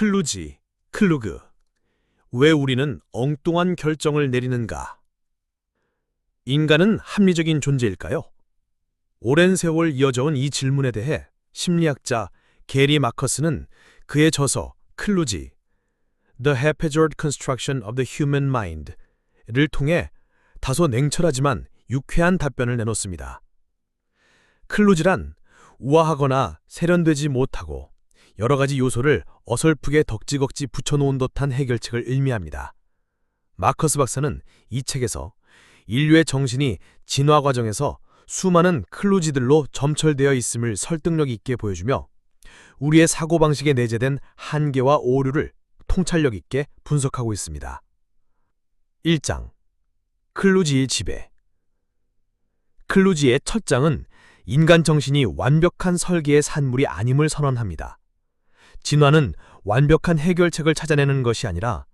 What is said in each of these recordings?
클루지, 클루그. 왜 우리는 엉뚱한 결정을 내리는가? 인간은 합리적인 존재일까요? 오랜 세월 이어져온 이 질문에 대해 심리학자 게리 마커스는 그의 저서 클루지, The Haphazard Construction of the Human Mind를 통해 다소 냉철하지만 유쾌한 답변을 내놓습니다. 클루지란 우아하거나 세련되지 못하고 여러 가지 요소를 어설프게 덕지덕지 붙여놓은 듯한 해결책을 의미합니다. 마커스 박사는 이 책에서 인류의 정신이 진화 과정에서 수많은 클루지들로 점철되어 있음을 설득력 있게 보여주며 우리의 사고방식에 내재된 한계와 오류를 통찰력 있게 분석하고 있습니다. 1장. 클루지의 지배. 클루지의 첫 장은 인간 정신이 완벽한 설계의 산물이 아님을 선언합니다. 진화는 완벽한 해결책을 찾아내는 것이 아니라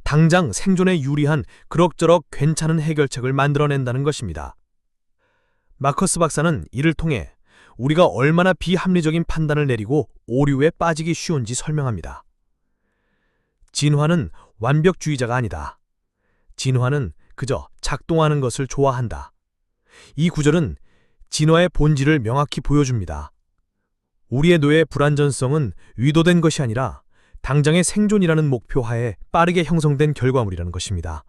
당장 생존에 유리한 그럭저럭 괜찮은 해결책을 만들어낸다는 것입니다. 마커스 박사는 이를 통해 우리가 얼마나 비합리적인 판단을 내리고 오류에 빠지기 쉬운지 설명합니다. 진화는 완벽주의자가 아니다. 진화는 그저 작동하는 것을 좋아한다. 이 구절은 진화의 본질을 명확히 보여줍니다. 우리의 뇌의 불완전성은 의도된 것이 아니라 당장의 생존이라는 목표 하에 빠르게 형성된 결과물이라는 것입니다.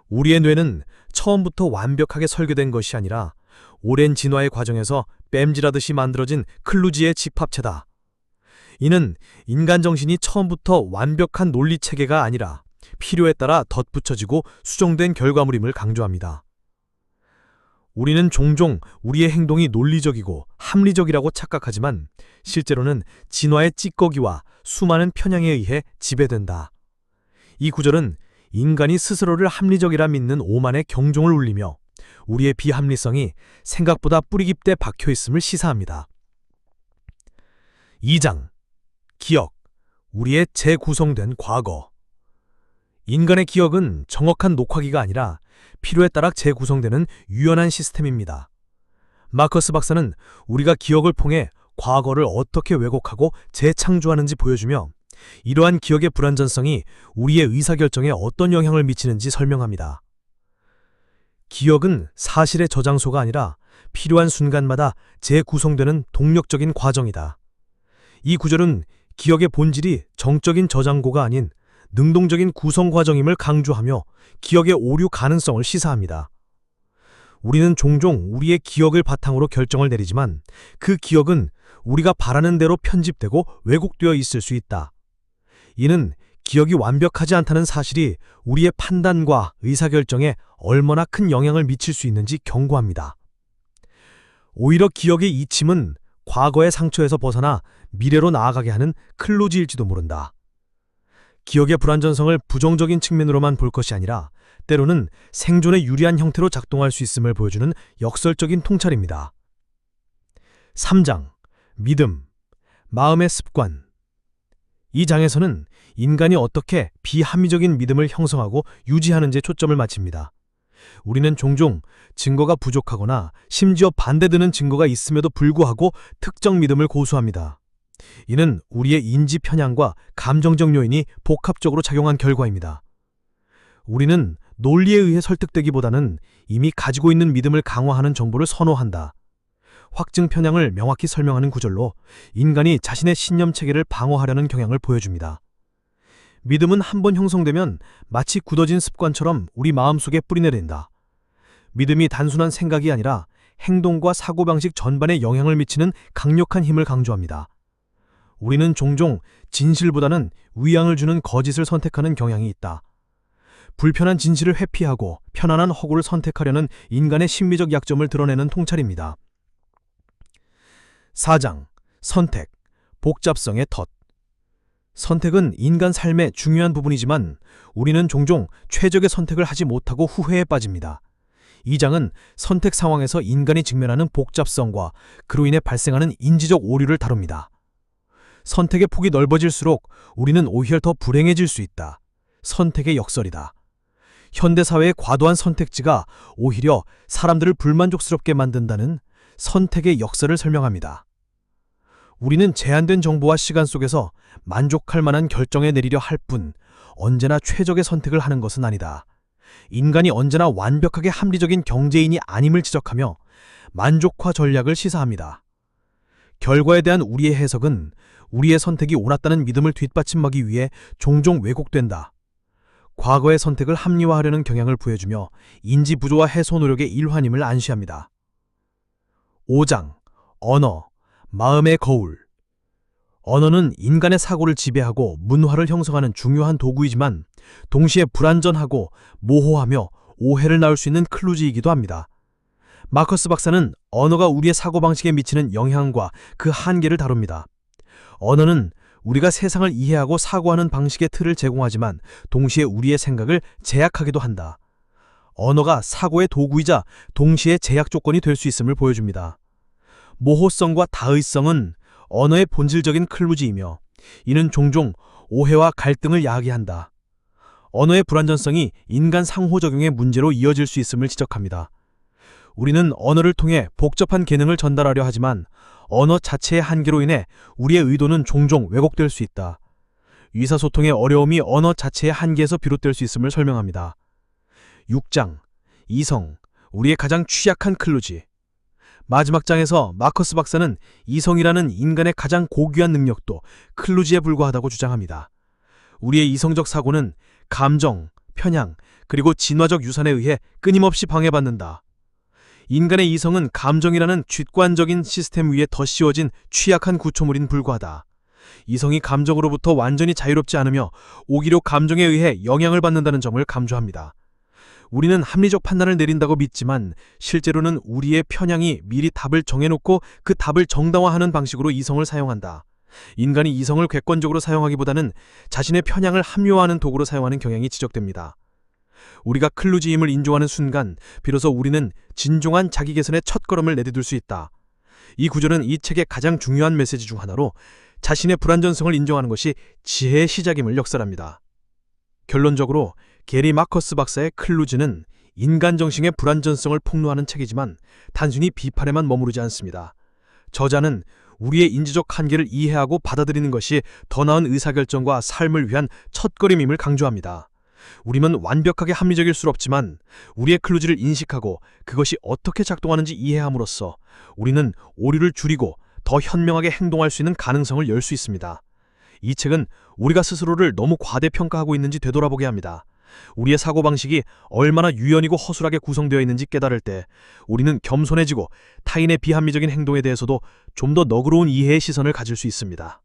우리의 뇌는 처음부터 완벽하게 설계된 것이 아니라 오랜 진화의 과정에서 뺨질하듯이 만들어진 클루지의 집합체다. 이는 인간 정신이 처음부터 완벽한 논리체계가 아니라 필요에 따라 덧붙여지고 수정된 결과물임을 강조합니다. 우리는 종종 우리의 행동이 논리적이고 합리적이라고 착각하지만 실제로는 진화의 찌꺼기와 수많은 편향에 의해 지배된다. 이 구절은 인간이 스스로를 합리적이라 믿는 오만의 경종을 울리며 우리의 비합리성이 생각보다 뿌리 깊게 박혀있음을 시사합니다. 2장. 기억, 우리의 재구성된 과거. 인간의 기억은 정확한 녹화기가 아니라 필요에 따라 재구성되는 유연한 시스템입니다. 마커스 박사는 우리가 기억을 통해 과거를 어떻게 왜곡하고 재창조하는지 보여주며 이러한 기억의 불완전성이 우리의 의사결정에 어떤 영향을 미치는지 설명합니다. 기억은 사실의 저장소가 아니라 필요한 순간마다 재구성되는 동력적인 과정이다. 이 구절은 기억의 본질이 정적인 저장고가 아닌 능동적인 구성 과정임을 강조하며 기억의 오류 가능성을 시사합니다. 우리는 종종 우리의 기억을 바탕으로 결정을 내리지만 그 기억은 우리가 바라는 대로 편집되고 왜곡되어 있을 수 있다. 이는 기억이 완벽하지 않다는 사실이 우리의 판단과 의사결정에 얼마나 큰 영향을 미칠 수 있는지 경고합니다. 오히려 기억의 잊힘은 과거의 상처에서 벗어나 미래로 나아가게 하는 클루지일지도 모른다. 기억의 불완전성을 부정적인 측면으로만 볼 것이 아니라 때로는 생존에 유리한 형태로 작동할 수 있음을 보여주는 역설적인 통찰입니다. 3장. 믿음, 마음의 습관. 이 장에서는 인간이 어떻게 비합리적인 믿음을 형성하고 유지하는지에 초점을 맞춥니다. 우리는 종종 증거가 부족하거나 심지어 반대되는 증거가 있음에도 불구하고 특정 믿음을 고수합니다. 이는 우리의 인지 편향과 감정적 요인이 복합적으로 작용한 결과입니다. 우리는 논리에 의해 설득되기보다는 이미 가지고 있는 믿음을 강화하는 정보를 선호한다. 확증 편향을 명확히 설명하는 구절로 인간이 자신의 신념 체계를 방어하려는 경향을 보여줍니다. 믿음은 한번 형성되면 마치 굳어진 습관처럼 우리 마음속에 뿌리내린다. 믿음이 단순한 생각이 아니라 행동과 사고방식 전반에 영향을 미치는 강력한 힘을 강조합니다. 우리는 종종 진실보다는 위안을 주는 거짓을 선택하는 경향이 있다. 불편한 진실을 회피하고 편안한 허구를 선택하려는 인간의 심리적 약점을 드러내는 통찰입니다. 4장. 선택, 복잡성의 덫. 선택은 인간 삶의 중요한 부분이지만 우리는 종종 최적의 선택을 하지 못하고 후회에 빠집니다. 이 장은 선택 상황에서 인간이 직면하는 복잡성과 그로 인해 발생하는 인지적 오류를 다룹니다. 선택의 폭이 넓어질수록 우리는 오히려 더 불행해질 수 있다. 선택의 역설이다. 현대사회의 과도한 선택지가 오히려 사람들을 불만족스럽게 만든다는 선택의 역설을 설명합니다. 우리는 제한된 정보와 시간 속에서 만족할 만한 결정에 내리려 할 뿐, 언제나 최적의 선택을 하는 것은 아니다. 인간이 언제나 완벽하게 합리적인 경제인이 아님을 지적하며 만족화 전략을 시사합니다. 결과에 대한 우리의 해석은 우리의 선택이 옳았다는 믿음을 뒷받침하기 위해 종종 왜곡된다. 과거의 선택을 합리화하려는 경향을 부여주며 인지 부조화 해소 노력의 일환임을 안시합니다. 5장. 언어, 마음의 거울. 언어는 인간의 사고를 지배하고 문화를 형성하는 중요한 도구이지만 동시에 불완전하고 모호하며 오해를 낳을 수 있는 클루지이기도 합니다. 마커스 박사는 언어가 우리의 사고방식에 미치는 영향과 그 한계를 다룹니다. 언어는 우리가 세상을 이해하고 사고하는 방식의 틀을 제공하지만 동시에 우리의 생각을 제약하기도 한다. 언어가 사고의 도구이자 동시에 제약 조건이 될 수 있음을 보여줍니다. 모호성과 다의성은 언어의 본질적인 클루지이며 이는 종종 오해와 갈등을 야기한다. 언어의 불완전성이 인간 상호작용의 문제로 이어질 수 있음을 지적합니다. 우리는 언어를 통해 복잡한 기능을 전달하려 하지만 언어 자체의 한계로 인해 우리의 의도는 종종 왜곡될 수 있다. 의사소통의 어려움이 언어 자체의 한계에서 비롯될 수 있음을 설명합니다. 6장. 이성, 우리의 가장 취약한 클루지. 마지막 장에서 마커스 박사는 이성이라는 인간의 가장 고귀한 능력도 클루지에 불과하다고 주장합니다. 우리의 이성적 사고는 감정, 편향, 그리고 진화적 유산에 의해 끊임없이 방해받는다. 인간의 이성은 감정이라는 쥐관적인 시스템 위에 덧씌워진 취약한 구조물인 불과하다. 이성이 감정으로부터 완전히 자유롭지 않으며 오기로 감정에 의해 영향을 받는다는 점을 강조합니다. 우리는 합리적 판단을 내린다고 믿지만 실제로는 우리의 편향이 미리 답을 정해놓고 그 답을 정당화하는 방식으로 이성을 사용한다. 인간이 이성을 객관적으로 사용하기보다는 자신의 편향을 합리화하는 도구로 사용하는 경향이 지적됩니다. 우리가 클루지임을 인정하는 순간 비로소 우리는 진정한 자기 개선의 첫걸음을 내디딜 수 있다. 이 구절은 이 책의 가장 중요한 메시지 중 하나로 자신의 불완전성을 인정하는 것이 지혜의 시작임을 역설합니다. 결론적으로 게리 마커스 박사의 클루지는 인간 정신의 불완전성을 폭로하는 책이지만 단순히 비판에만 머무르지 않습니다. 저자는 우리의 인지적 한계를 이해하고 받아들이는 것이 더 나은 의사결정과 삶을 위한 첫걸음임을 강조합니다. 우리는 완벽하게 합리적일 수 없지만 우리의 클루지를 인식하고 그것이 어떻게 작동하는지 이해함으로써 우리는 오류를 줄이고 더 현명하게 행동할 수 있는 가능성을 열 수 있습니다. 이 책은 우리가 스스로를 너무 과대평가하고 있는지 되돌아보게 합니다. 우리의 사고방식이 얼마나 유연이고 허술하게 구성되어 있는지 깨달을 때 우리는 겸손해지고 타인의 비합리적인 행동에 대해서도 좀 더 너그러운 이해의 시선을 가질 수 있습니다.